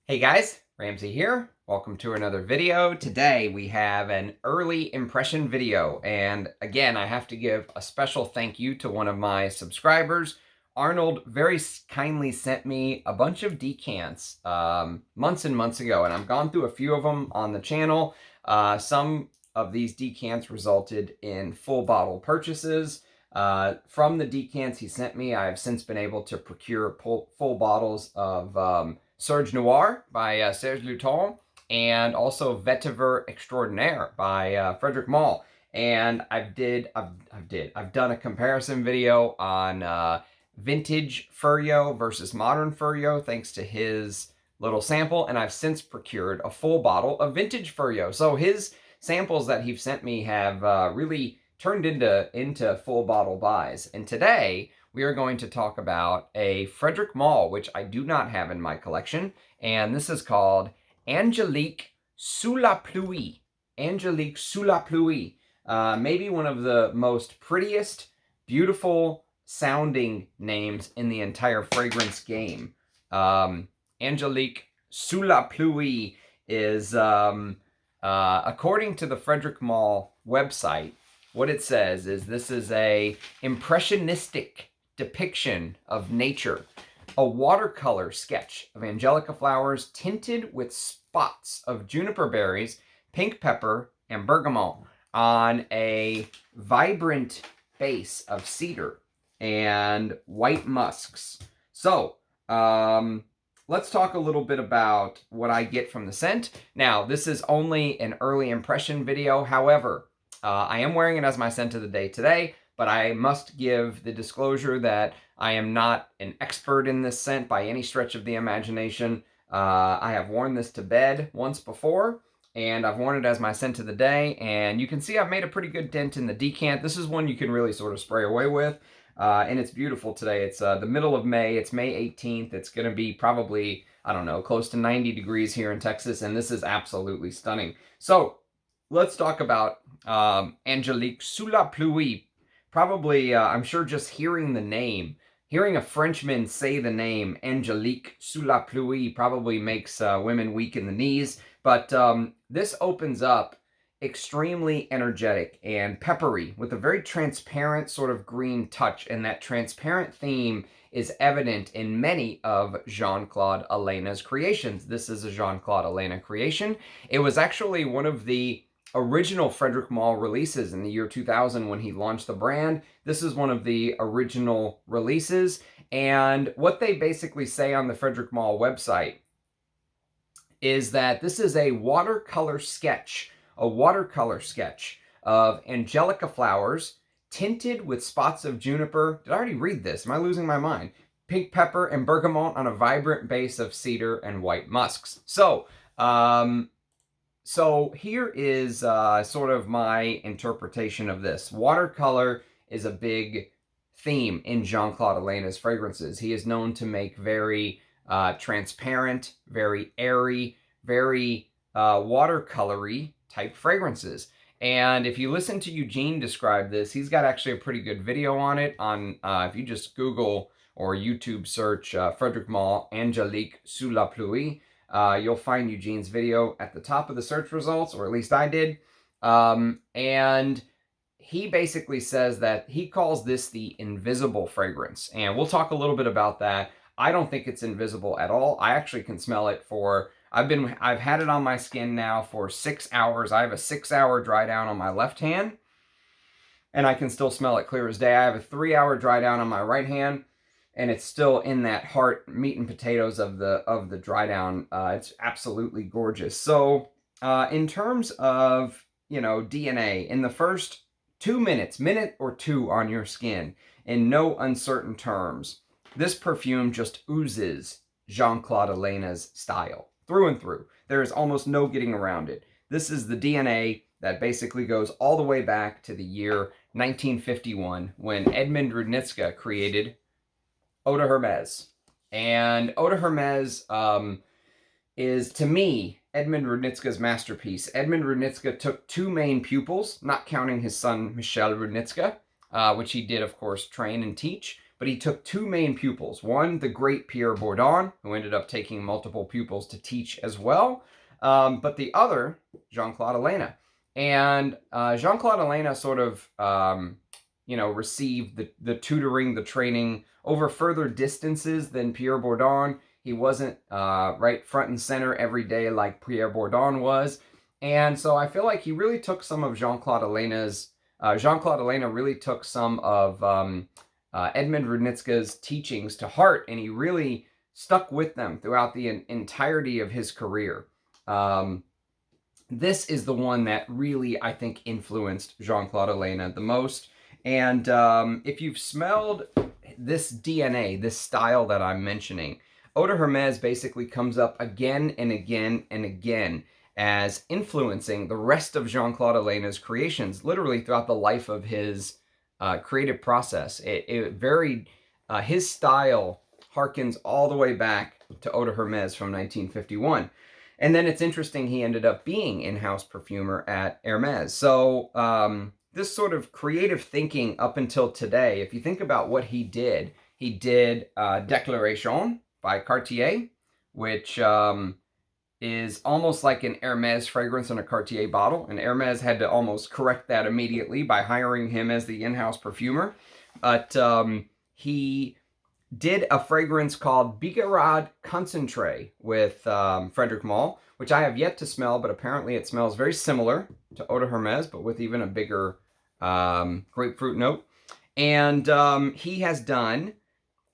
Hey guys, Ramsey here. Welcome to another video. Today we have an early impression video, and again I have to give a special thank you to one of my subscribers. Arnold very kindly sent me a bunch of decants months and months ago, and I've gone through a few of them on the channel. Some of these decants resulted in full bottle purchases. From the decants he sent me, I have since been able to procure full bottles of Serge Noir by Serge Luton, and also Vetiver Extraordinaire by Frederic Malle. And I've done a comparison video on vintage Furyo versus modern Furyo, thanks to his little sample, and I've since procured a full bottle of vintage Furyo. So his samples that he's sent me have really turned into full bottle buys. And today we are going to talk about a Frederic Malle, which I do not have in my collection, and this is called Angeliques sous la Pluie. Angeliques sous la Pluie. Maybe one of the most prettiest, beautiful sounding names in the entire fragrance game. Angeliques sous la Pluie is, according to the Frederic Malle website, what it says is this is a impressionistic depiction of nature, a watercolor sketch of angelica flowers tinted with spots of juniper berries, pink pepper, and bergamot on a vibrant base of cedar and white musks. So, let's talk a little bit about what I get from the scent. Now, this is only an early impression video. However, I am wearing it as my scent of the day today, but I must give the disclosure that I am not an expert in this scent by any stretch of the imagination. I have worn this to bed once before, and I've worn it as my scent of the day, and you can see I've made a pretty good dent in the decant. This is one you can really sort of spray away with, and it's beautiful today. It's the middle of May. It's May 18th. It's going to be probably, I don't know, close to 90 degrees here in Texas, and this is absolutely stunning. So let's talk about Angeliques sous la Pluie. Probably, I'm sure just hearing the name, hearing a Frenchman say the name Angeliques sous la Pluie probably makes women weak in the knees. But this opens up extremely energetic and peppery with a very transparent sort of green touch. And that transparent theme is evident in many of Jean-Claude Ellena's creations. This is a Jean-Claude Ellena creation. It was actually one of the original Frederic Malle releases in the year 2000 when he launched the brand. This is one of the original releases, and what they basically say on the Frederic Malle website is that this is a watercolor sketch of angelica flowers tinted with spots of juniper. Did I already read this? Am I losing my mind? Pink pepper and bergamot on a vibrant base of cedar and white musks. So here is sort of my interpretation of this. Watercolor is a big theme in Jean-Claude Ellena's fragrances. He is known to make very transparent, very airy, very watercolory type fragrances. And if you listen to Eugene describe this, he's got actually a pretty good video on it. If you just Google or YouTube search Frederic Malle Angeliques sous la Pluie, you'll find Eugene's video at the top of the search results, or at least I did. And he basically says that he calls this the invisible fragrance. And we'll talk a little bit about that. I don't think it's invisible at all. I actually can smell it for, I've had it on my skin now for 6 hours. I have a 6-hour dry down on my left hand, and I can still smell it clear as day. I have a 3-hour dry down on my right hand, and it's still in that heart, meat and potatoes of the dry down. It's absolutely gorgeous. So in terms of, DNA, in the first 2 minutes, minute or two on your skin, in no uncertain terms, this perfume just oozes Jean-Claude Ellena's style through and through. There is almost no getting around it. This is the DNA that basically goes all the way back to the year 1951 when Edmond Rudnitska created Eau de Hermes. And Eau de Hermes is, to me, Edmond Rudnitska's masterpiece. Edmond Rudnitska took 2 main pupils, not counting his son Michel Rudnitska, which he did, of course, train and teach. but he took two main pupils. One, the great Pierre Bourdon, who ended up taking multiple pupils to teach as well, but the other, Jean-Claude Ellena. And Jean-Claude Ellena sort of, received the tutoring, the training over further distances than Pierre Bourdon. He wasn't right front and center every day like Pierre Bourdon was. And so I feel like he really took some of Jean-Claude Ellena really took some of Edmund Rudnitska's teachings to heart, and he really stuck with them throughout the entirety of his career. This is the one that really, I think, influenced Jean-Claude Ellena the most. And if you've smelled this DNA, this style that I'm mentioning, Eau de Hermes basically comes up again and again and again as influencing the rest of Jean-Claude Ellena's creations, literally throughout the life of his creative process. It varied. His style harkens all the way back to Eau de Hermes from 1951. And then it's interesting, he ended up being in-house perfumer at Hermes. So this sort of creative thinking up until today, if you think about what he did Déclaration by Cartier, which is almost like an Hermes fragrance in a Cartier bottle. And Hermes had to almost correct that immediately by hiring him as the in-house perfumer. But he did a fragrance called Vegetal Concentré with Frederic Malle, which I have yet to smell, but apparently it smells very similar to Eau de Hermes, but with even a bigger grapefruit note. And he has done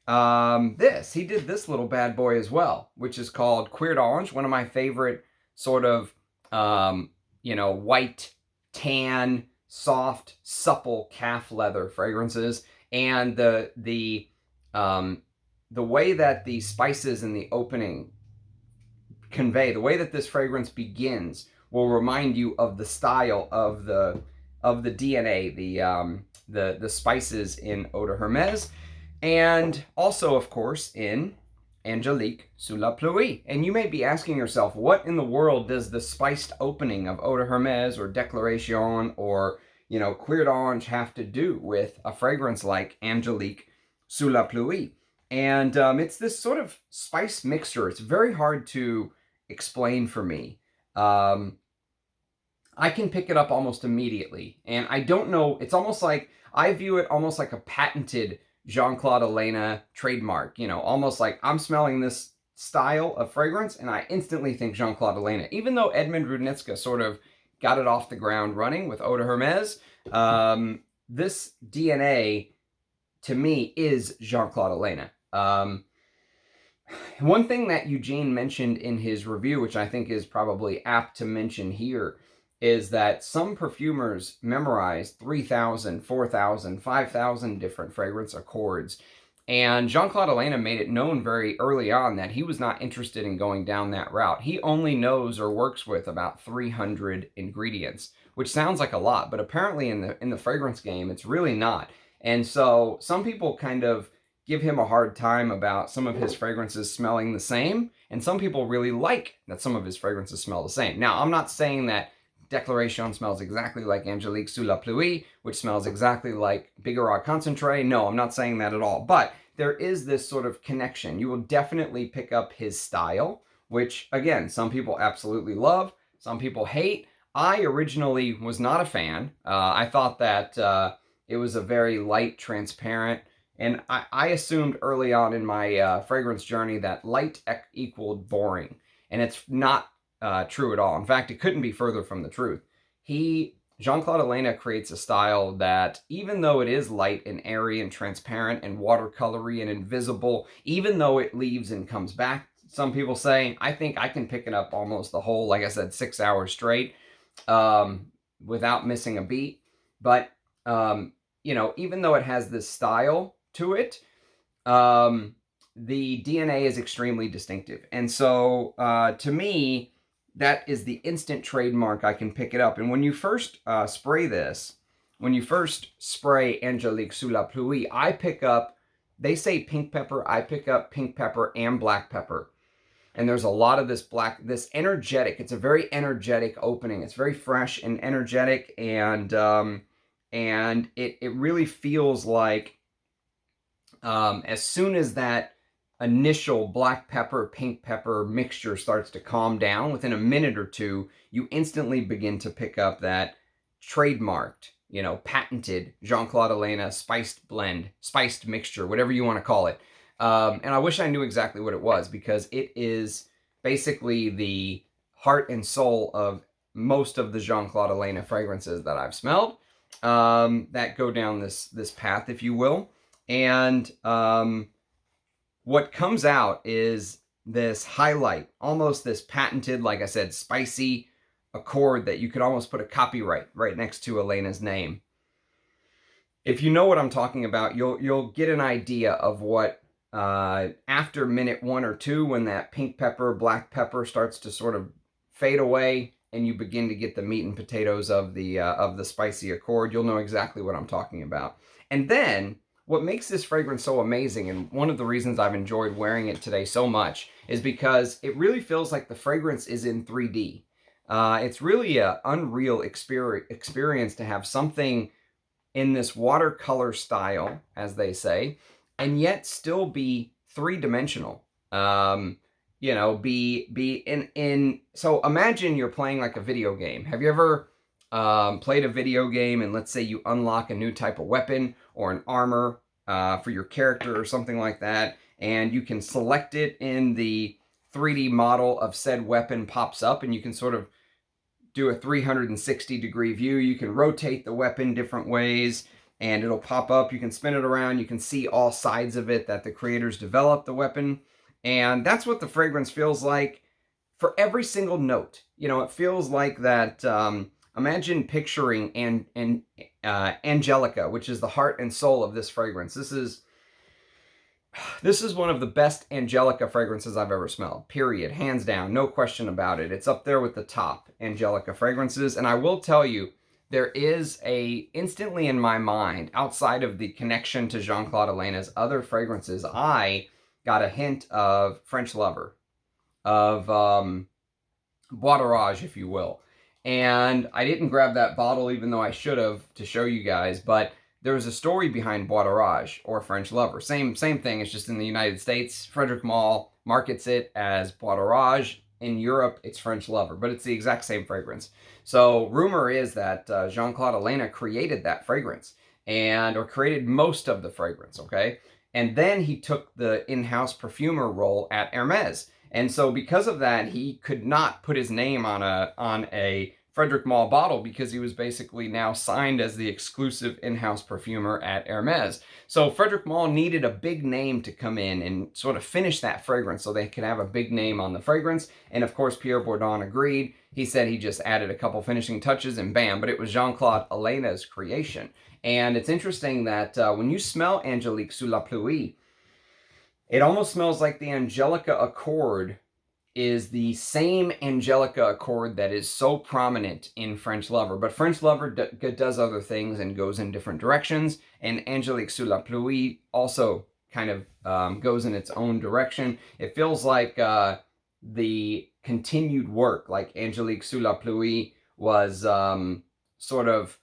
this. He did this little bad boy as well, which is called Cuir d'Ange, one of my favorite sort of, white, tan, soft, supple calf leather fragrances. And the way that the spices in the opening convey, the way that this fragrance begins, will remind you of the style of the DNA, the spices in Eau de Hermes, and also, of course, in Angeliques sous la Pluie. And you may be asking yourself, what in the world does the spiced opening of Eau de Hermes or Déclaration or Cuir d'Ange have to do with a fragrance like Angeliques sous la Pluie? And it's this sort of spice mixture. It's very hard to explain for me. I can pick it up almost immediately. And I don't know, it's almost like, I view it almost like a patented Jean-Claude Ellena trademark. Almost like I'm smelling this style of fragrance and I instantly think Jean-Claude Ellena. Even though Edmund Rudnitska sort of got it off the ground running with Eau de Hermes, this DNA, to me, is Jean-Claude Ellena. One thing that Eugene mentioned in his review, which I think is probably apt to mention here, is that some perfumers memorize 3,000, 4,000, 5,000 different fragrance accords. And Jean-Claude Ellena made it known very early on that he was not interested in going down that route. He only knows or works with about 300 ingredients, which sounds like a lot, but apparently in the fragrance game, it's really not. And so some people kind of give him a hard time about some of his fragrances smelling the same, and some people really like that some of his fragrances smell the same. Now, I'm not saying that Déclaration smells exactly like Angeliques sous la Pluie, which smells exactly like Vegetal Concentré. No, I'm not saying that at all. But there is this sort of connection. You will definitely pick up his style, which, again, some people absolutely love, some people hate. I originally was not a fan. I thought that it was a very light, transparent, and I assumed early on in my fragrance journey that light equaled boring. And it's not true at all. In fact, it couldn't be further from the truth. Jean-Claude Ellena creates a style that, even though it is light and airy and transparent and watercolory and invisible, even though it leaves and comes back, some people say, I think I can pick it up almost the whole, like I said, 6 hours straight without missing a beat. But, even though it has this style to it, the DNA is extremely distinctive. And so, to me, that is the instant trademark. I can pick it up. And when you first spray this, when you first spray Angeliques sous la Pluie, I pick up, they say pink pepper, I pick up pink pepper and black pepper. And there's a lot of this energetic, it's a very energetic opening. It's very fresh and energetic, and it really feels like As soon as that initial black pepper, pink pepper mixture starts to calm down, within a minute or two, you instantly begin to pick up that trademarked, patented Jean-Claude Ellena spiced blend, spiced mixture, whatever you want to call it. And I wish I knew exactly what it was, because it is basically the heart and soul of most of the Jean-Claude Ellena fragrances that I've smelled, that go down this path, if you will. And what comes out is this highlight, almost this patented, like I said, spicy accord that you could almost put a copyright right next to Ellena's name. If you know what I'm talking about, you'll get an idea of what, after minute 1 or 2, when that pink pepper, black pepper starts to sort of fade away and you begin to get the meat and potatoes of the spicy accord, you'll know exactly what I'm talking about. And then what makes this fragrance so amazing, and one of the reasons I've enjoyed wearing it today so much, is because it really feels like the fragrance is in 3D. It's really an unreal experience to have something in this watercolor style, as they say, and yet still be three-dimensional. Be in. So imagine you're playing like a video game. Have you ever played a video game, and let's say you unlock a new type of weapon or an armor for your character or something like that, and you can select it in the 3D model of said weapon pops up, and you can sort of do a 360-degree view. You can rotate the weapon different ways, and it'll pop up. You can spin it around. You can see all sides of it that the creators developed the weapon. And that's what the fragrance feels like for every single note. It feels like that. Imagine picturing Angelica, which is the heart and soul of this fragrance. This is one of the best Angelica fragrances I've ever smelled, period, hands down, no question about it. It's up there with the top Angelica fragrances. And I will tell you, there is instantly in my mind, outside of the connection to Jean-Claude Ellena's other fragrances, I got a hint of French Lover, of Bois d'Orage, if you will. And I didn't grab that bottle, even though I should have, to show you guys, but there was a story behind Bois d'Orage, or French Lover. Same thing, it's just in the United States. Frederic Malle markets it as Bois d'Orage. In Europe, it's French Lover, but it's the exact same fragrance. So rumor is that Jean-Claude Ellena created that fragrance, or created most of the fragrance, okay? And then he took the in-house perfumer role at Hermes. And so because of that, he could not put his name on a Frederic Malle bottle, because he was basically now signed as the exclusive in-house perfumer at Hermes. So Frederic Malle needed a big name to come in and sort of finish that fragrance so they could have a big name on the fragrance. And of course, Pierre Bourdon agreed. He said he just added a couple finishing touches and bam, but it was Jean-Claude Ellena's creation. And it's interesting that when you smell Angeliques sous la pluie, it almost smells like the Angelica accord is the same Angelica accord that is so prominent in French Lover. But French Lover does other things and goes in different directions. And Angeliques sous la pluie also kind of goes in its own direction. It feels like the continued work, like Angeliques sous la pluie was sort of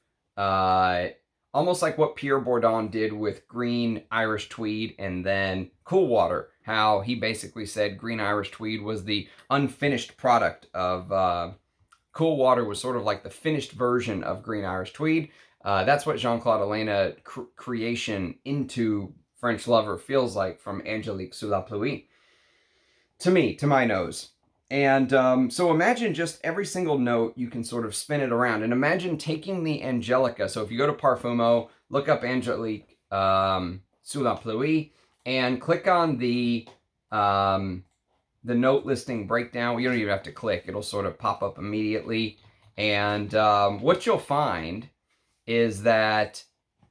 almost like what Pierre Bourdon did with Green Irish Tweed and then Cool Water, how he basically said Green Irish Tweed was the unfinished product of Cool Water, was sort of like the finished version of Green Irish Tweed. That's what Jean-Claude Ellena creation into French Lover feels like from Angeliques sous la pluie. To me, to my nose. And so imagine just every single note, you can sort of spin it around. And imagine taking the Angelica. So if you go to Parfumo, look up Angeliques sous la pluie, and click on the note listing breakdown. You don't even have to click. It'll sort of pop up immediately. And what you'll find is that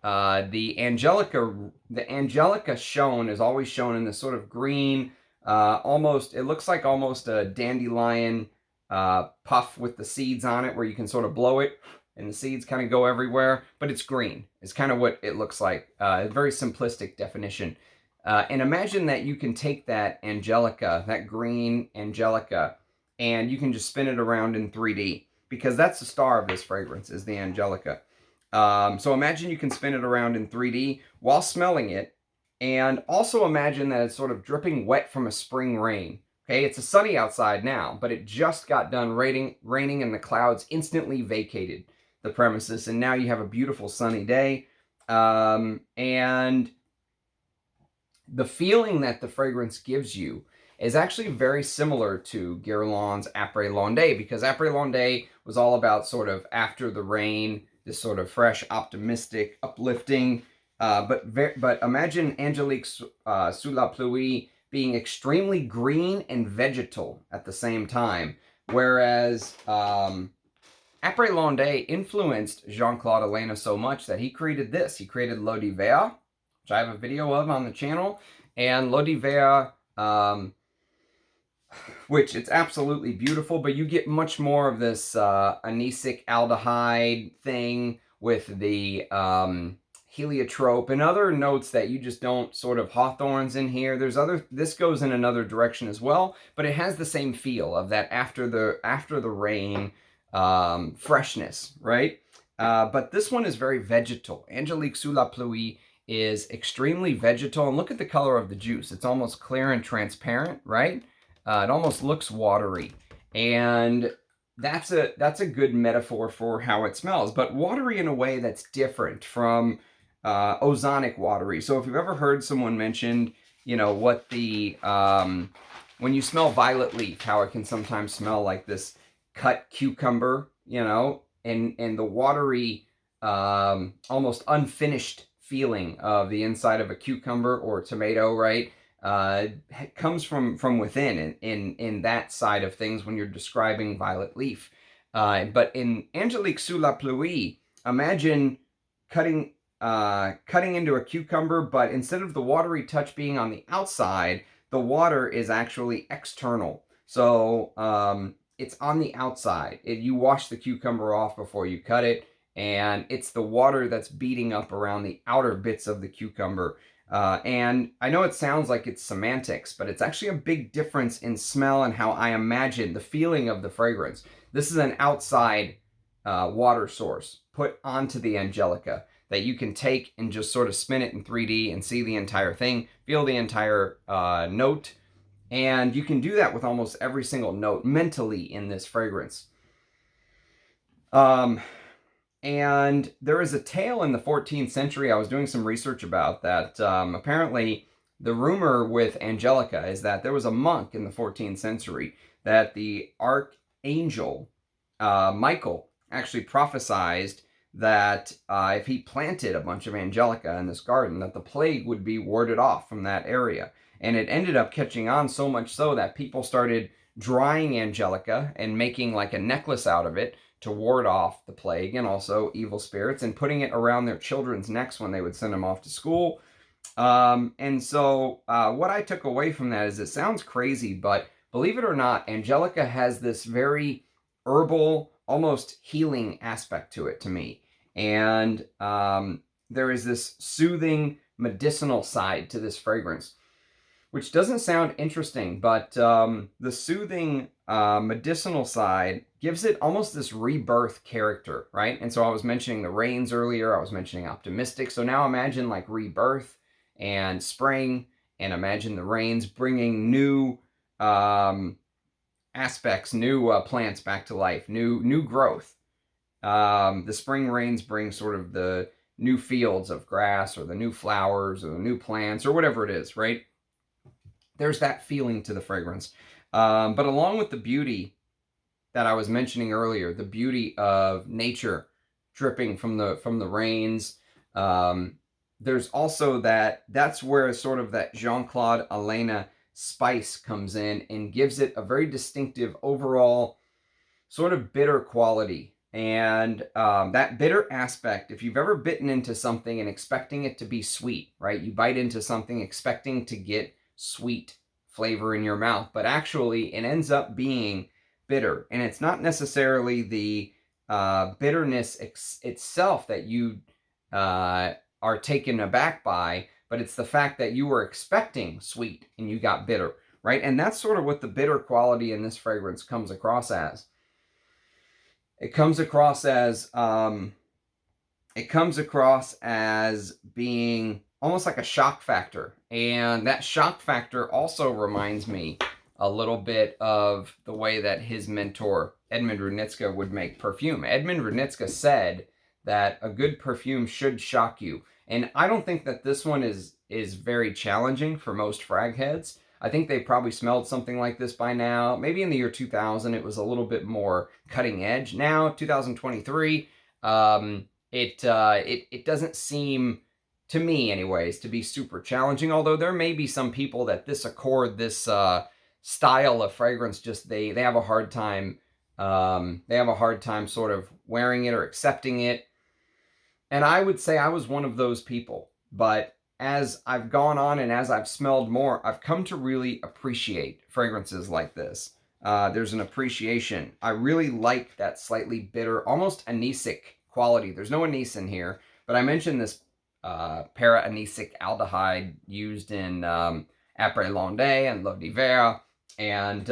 the Angelica shown is always shown in this sort of green, it looks like almost a dandelion puff with the seeds on it, where you can sort of blow it and the seeds kind of go everywhere, but it's green. It's kind of what it looks like. A very simplistic definition. And imagine that you can take that Angelica, that green Angelica, and you can just spin it around in 3D, because that's the star of this fragrance, is the Angelica. So imagine you can spin it around in 3D while smelling it, And also imagine that it's sort of dripping wet from a spring rain. Okay, it's a sunny outside now, but it just got done raining and the clouds instantly vacated the premises. And now you have a beautiful sunny day. And the feeling that the fragrance gives you is actually very similar to Guerlain's Après L'Onde, because Après L'Onde was all about sort of after the rain, this sort of fresh, optimistic, uplifting. But imagine Angeliques Sous la Pluie being extremely green and vegetal at the same time, whereas Après L'Onde influenced Jean-Claude Ellena so much that he created this. He created L'Eau d'Hiver, which I have a video of on the channel, and L'Eau d'Hiver, which it's absolutely beautiful, but you get much more of this anisic aldehyde thing with the heliotrope and other notes that you just don't, sort of hawthorns in here. This goes in another direction as well, but it has the same feel of that after the rain freshness, right? But this one is very vegetal. Angeliques Sous la Pluie is extremely vegetal, and look at the color of the juice. It's almost clear and transparent, right? It almost looks watery, and that's a good metaphor for how it smells, but watery in a way that's different from ozonic watery. So if you've ever heard someone mention, you know, what the when you smell violet leaf, how it can sometimes smell like this cut cucumber, you know, and the watery, almost unfinished feeling of the inside of a cucumber or tomato, right? Comes from within in that side of things when you're describing violet leaf. But in Angeliques Sous la Pluie, imagine cutting into a cucumber, but instead of the watery touch being on the outside, the water is actually external. So it's on the outside. You wash the cucumber off before you cut it, and it's the water that's beating up around the outer bits of the cucumber. And I know it sounds like it's semantics, but it's actually a big difference in smell and how I imagine the feeling of the fragrance. This is an outside water source put onto the Angelica that you can take and just sort of spin it in 3D and see the entire thing, feel the entire note. And you can do that with almost every single note mentally in this fragrance. And there is a tale in the 14th century, I was doing some research about that. Apparently, the rumor with Angelica is that there was a monk in the 14th century that the archangel Michael actually prophesied that if he planted a bunch of Angelica in this garden, that the plague would be warded off from that area. And it ended up catching on so much so that people started drying Angelica and making like a necklace out of it to ward off the plague and also evil spirits, and putting it around their children's necks when they would send them off to school. And so what I took away from that is, it sounds crazy, but believe it or not, Angelica has this very herbal, almost healing aspect to it to me. And there is this soothing, medicinal side to this fragrance, which doesn't sound interesting, but the soothing medicinal side gives it almost this rebirth character, right? And so I was mentioning the rains earlier, I was mentioning optimistic, so now imagine like rebirth and spring, and imagine the rains bringing new aspects, new plants back to life, new growth. The spring rains bring sort of the new fields of grass, or the new flowers, or the new plants, or whatever it is, right? There's that feeling to the fragrance. But along with the beauty that I was mentioning earlier, the beauty of nature dripping from the rains, there's also that's where sort of that Jean-Claude Ellena spice comes in and gives it a very distinctive overall sort of bitter quality. And that bitter aspect, if you've ever bitten into something and expecting it to be sweet, right? You bite into something expecting to get sweet flavor in your mouth, but actually it ends up being bitter. And it's not necessarily the bitterness itself that you are taken aback by, but it's the fact that you were expecting sweet and you got bitter, right? And that's sort of what the bitter quality in this fragrance comes across as. It comes across as being almost like a shock factor. And that shock factor also reminds me a little bit of the way that his mentor, Edmund Rudnitska, would make perfume. Edmund Rudnitska said that a good perfume should shock you. And I don't think that this one is very challenging for most frag heads. I think they probably smelled something like this by now. Maybe in the year 2000, it was a little bit more cutting edge. Now, 2023, it doesn't seem, to me anyways, to be super challenging. Although there may be some people that this accord, this style of fragrance, just they have a hard time. They have a hard time sort of wearing it or accepting it. And I would say I was one of those people. But as I've gone on and as I've smelled more, I've come to really appreciate fragrances like this. There's an appreciation. I really like that slightly bitter, almost anisic quality. There's no anise in here, but I mentioned this para-anisic aldehyde used in Après L'Onde and L'Eau d'Hiver, and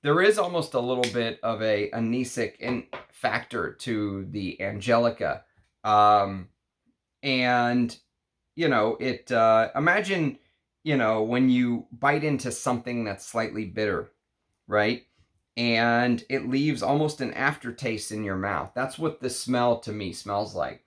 there is almost a little bit of a anisic factor to the Angelica. And, you know, it, imagine, you know, when you bite into something that's slightly bitter, right? And it leaves almost an aftertaste in your mouth. That's what this smell to me smells like.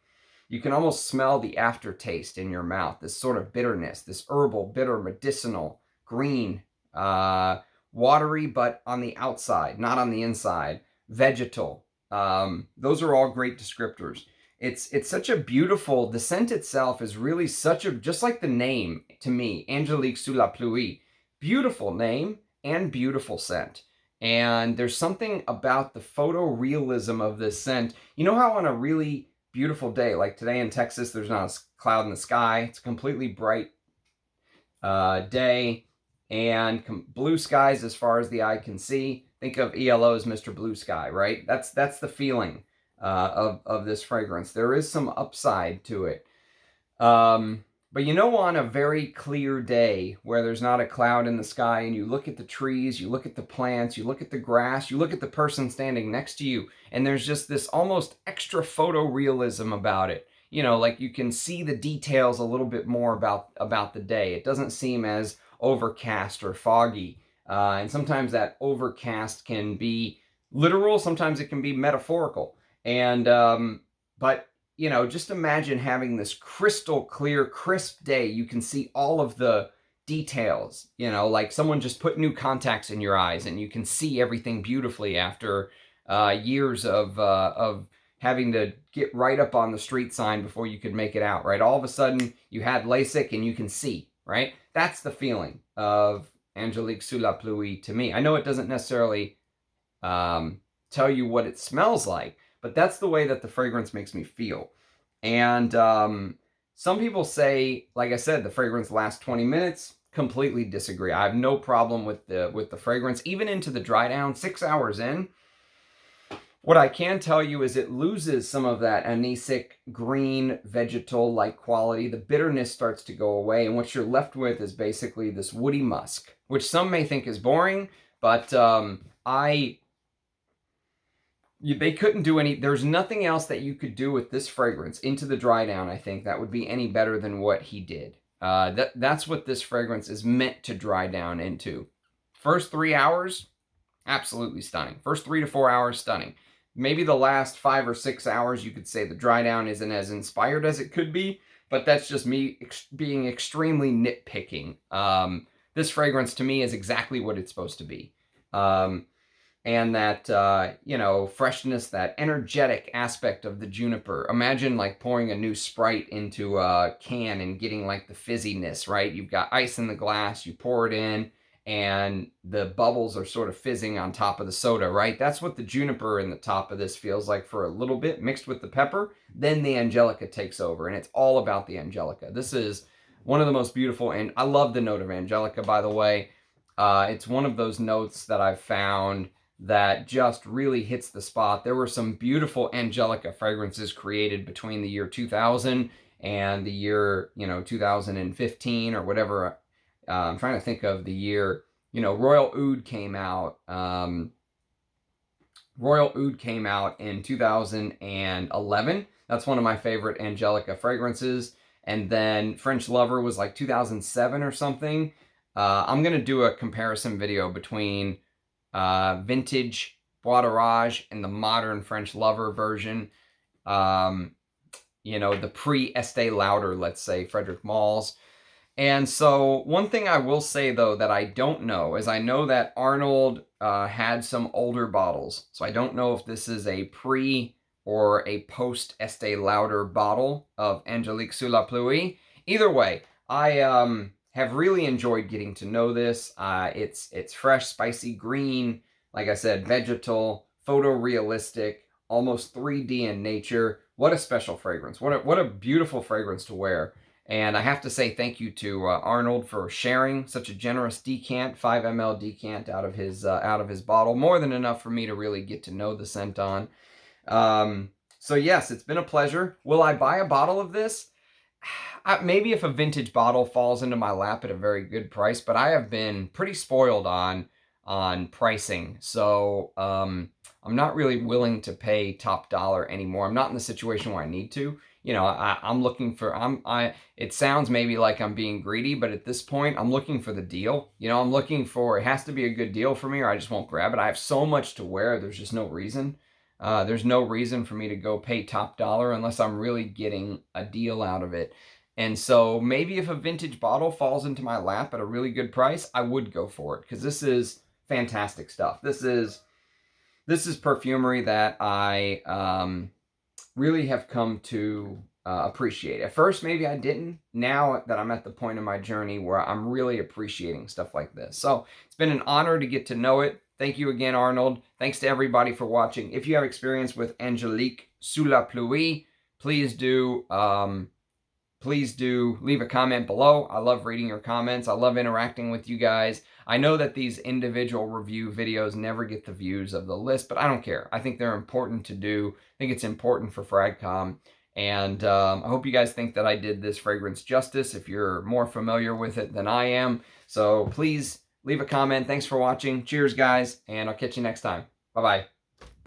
You can almost smell the aftertaste in your mouth, this sort of bitterness, this herbal, bitter, medicinal, green, watery, but on the outside, not on the inside, vegetal. Those are all great descriptors. It's such a beautiful, the scent itself is really such a, just like the name to me, Angeliques sous la Pluie, beautiful name and beautiful scent. And there's something about the photorealism of this scent. You know how on a really beautiful day, like today in Texas, there's not a cloud in the sky. It's a completely bright day and blue skies as far as the eye can see. Think of ELO's Mr. Blue Sky, right? That's the feeling of this fragrance. There is some upside to it. But you know, on a very clear day where there's not a cloud in the sky and you look at the trees, you look at the plants, you look at the grass, you look at the person standing next to you, and there's just this almost extra photorealism about it. You know, like you can see the details a little bit more about the day. It doesn't seem as overcast or foggy. And sometimes that overcast can be literal, sometimes it can be metaphorical. And, but, you know, just imagine having this crystal clear, crisp day. You can see all of the details, you know, like someone just put new contacts in your eyes and you can see everything beautifully after years of having to get right up on the street sign before you could make it out, right? All of a sudden you had LASIK and you can see, right? That's the feeling of Angeliques sous la Pluie to me. I know it doesn't necessarily tell you what it smells like, but that's the way that the fragrance makes me feel. And some people say, like I said, the fragrance lasts 20 minutes. Completely disagree. I have no problem with the fragrance, even into the dry down, 6 hours in. What I can tell you is it loses some of that anisic, green, vegetal-like quality. The bitterness starts to go away, and what you're left with is basically this woody musk, which some may think is boring, but they couldn't do any, there's nothing else that you could do with this fragrance into the dry down, I think, that would be any better than what he did. That's what this fragrance is meant to dry down into. First 3 hours, absolutely stunning. First 3 to 4 hours, stunning. Maybe the last 5 or 6 hours, you could say the dry down isn't as inspired as it could be, but that's just me being extremely nitpicking. This fragrance, to me, is exactly what it's supposed to be. And that, you know, freshness, that energetic aspect of the juniper. Imagine like pouring a new Sprite into a can and getting like the fizziness, right? You've got ice in the glass, you pour it in, and the bubbles are sort of fizzing on top of the soda, right? That's what the juniper in the top of this feels like for a little bit, mixed with the pepper. Then the Angelica takes over, and it's all about the Angelica. This is one of the most beautiful, and I love the note of Angelica, by the way. It's one of those notes that I've found that just really hits the spot. There were some beautiful Angelica fragrances created between the year 2000 and the year, you know, 2015 or whatever. I'm trying to think of the year, you know, Royal Oud came out. Royal Oud came out in 2011. That's one of my favorite Angelica fragrances. And then French Lover was like 2007 or something. I'm going to do a comparison video between vintage Bois de Rage and the modern French Lover version. You know, the pre-Estee Lauder, let's say, Frederic Malle's. And so one thing I will say, though, that I don't know is I know that Arnold had some older bottles. So I don't know if this is a pre or a post Estee Lauder bottle of Angeliques sous la Pluie. Either way, I have really enjoyed getting to know this. It's fresh, spicy green, like I said, vegetal, photorealistic, almost 3D in nature. What a special fragrance. What a beautiful fragrance to wear. And I have to say thank you to Arnold for sharing such a generous decant, 5 ml decant out of his bottle. More than enough for me to really get to know the scent on. So yes, it's been a pleasure. Will I buy a bottle of this? Maybe if a vintage bottle falls into my lap at a very good price, but I have been pretty spoiled on pricing. So I'm not really willing to pay top dollar anymore. I'm not in the situation where I need to. You know, I'm looking for, it sounds maybe like I'm being greedy, but at this point, I'm looking for the deal. You know, I'm looking for, it has to be a good deal for me or I just won't grab it. I have so much to wear, there's just no reason. There's no reason for me to go pay top dollar unless I'm really getting a deal out of it. And so maybe if a vintage bottle falls into my lap at a really good price, I would go for it because this is fantastic stuff. This is perfumery that I really have come to appreciate. At first, maybe I didn't. Now that I'm at the point in my journey where I'm really appreciating stuff like this. So it's been an honor to get to know it. Thank you again, Arnold. Thanks to everybody for watching. If you have experience with Angeliques sous la Pluie, please do leave a comment below. I love reading your comments. I love interacting with you guys. I know that these individual review videos never get the views of the list, but I don't care. I think they're important to do. I think it's important for Fragcom. And I hope you guys think that I did this fragrance justice if you're more familiar with it than I am. So please leave a comment. Thanks for watching. Cheers, guys, and I'll catch you next time. Bye-bye.